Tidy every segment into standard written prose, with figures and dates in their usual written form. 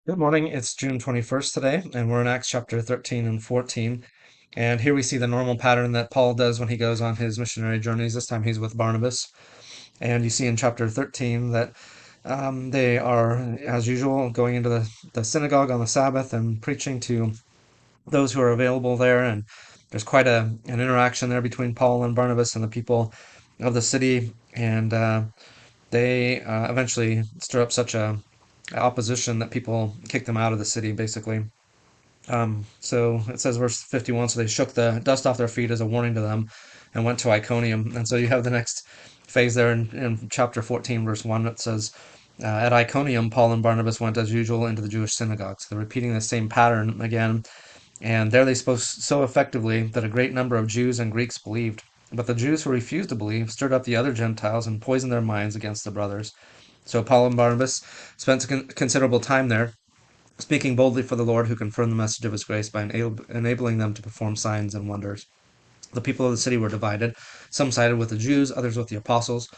Good morning. It's June 21st today, and we're in Acts chapter 13 and 14. And here we see the normal pattern that Paul does when he goes on his missionary journeys. This time he's with Barnabas. And you see in chapter 13 that they are, as usual, going into the synagogue on the Sabbath and preaching to those who are available there. And there's quite an interaction there between Paul and Barnabas and the people of the city. And they eventually stir up such a opposition that people kick them out of the city, basically. So it says, verse 51, so they shook the dust off their feet as a warning to them and went to Iconium. And so you have the next phase there in chapter 14, verse 1. It says, at Iconium, Paul and Barnabas went as usual into the Jewish synagogues. They're repeating the same pattern again. And there they spoke so effectively that a great number of Jews and Greeks believed. But the Jews who refused to believe stirred up the other Gentiles and poisoned their minds against the brothers. So Paul and Barnabas spent considerable time there, speaking boldly for the Lord, who confirmed the message of his grace by enabling them to perform signs and wonders. The people of the city were divided. Some sided with the Jews, others with the apostles.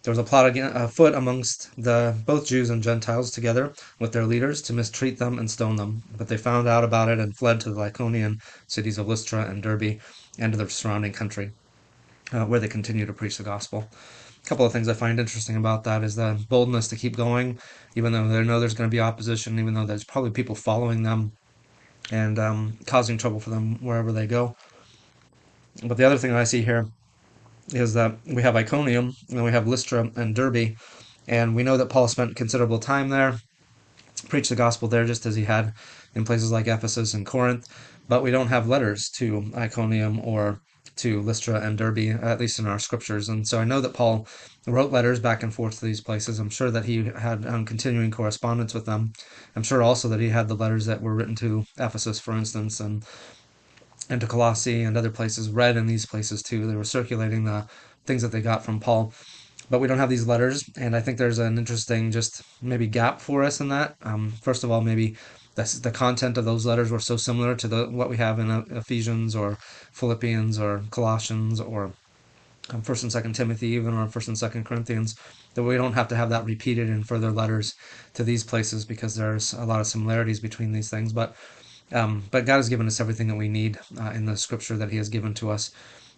There was a plot afoot amongst the both Jews and Gentiles together with their leaders to mistreat them and stone them. But they found out about it and fled to the Lycaonian cities of Lystra and Derbe and to the surrounding country, where they continued to preach the gospel. A couple of things I find interesting about that is the boldness to keep going, even though they know there's going to be opposition, even though there's probably people following them and causing trouble for them wherever they go. But the other thing I see here is that we have Iconium and we have Lystra and Derbe, and we know that Paul spent considerable time there, preached the gospel there just as he had in places like Ephesus and Corinth, but we don't have letters to Iconium or to Lystra and Derbe, at least in our scriptures. And so I know that Paul wrote letters back and forth to these places. I'm sure that he had continuing correspondence with them. I'm sure also that he had the letters that were written to Ephesus, for instance, and to Colossae and other places read in these places too. They were circulating the things that they got from Paul, but we don't have these letters, and I think there's an interesting just maybe gap for us in that. First of all, maybe the content of those letters were so similar to the what we have in Ephesians or Philippians or Colossians or First and Second Timothy, even or First and Second Corinthians, that we don't have to have that repeated in further letters to these places because there's a lot of similarities between these things. But God has given us everything that we need in the Scripture that He has given to us.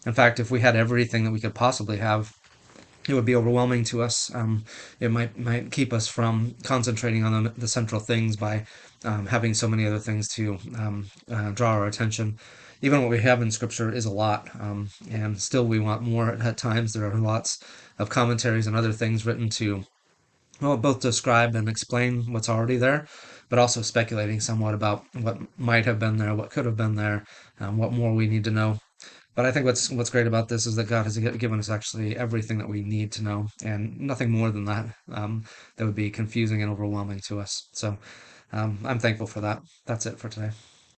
In fact, if we had everything that we could possibly have, it would be overwhelming to us. It might keep us from concentrating on the central things by having so many other things to draw our attention. Even what we have in Scripture is a lot, and still we want more at times. There are lots of commentaries and other things written to, well, both describe and explain what's already there, but also speculating somewhat about what might have been there, what could have been there, what more we need to know. But I think what's great about this is that God has given us actually everything that we need to know, and nothing more than that. That would be confusing and overwhelming to us. So I'm thankful for that. That's it for today.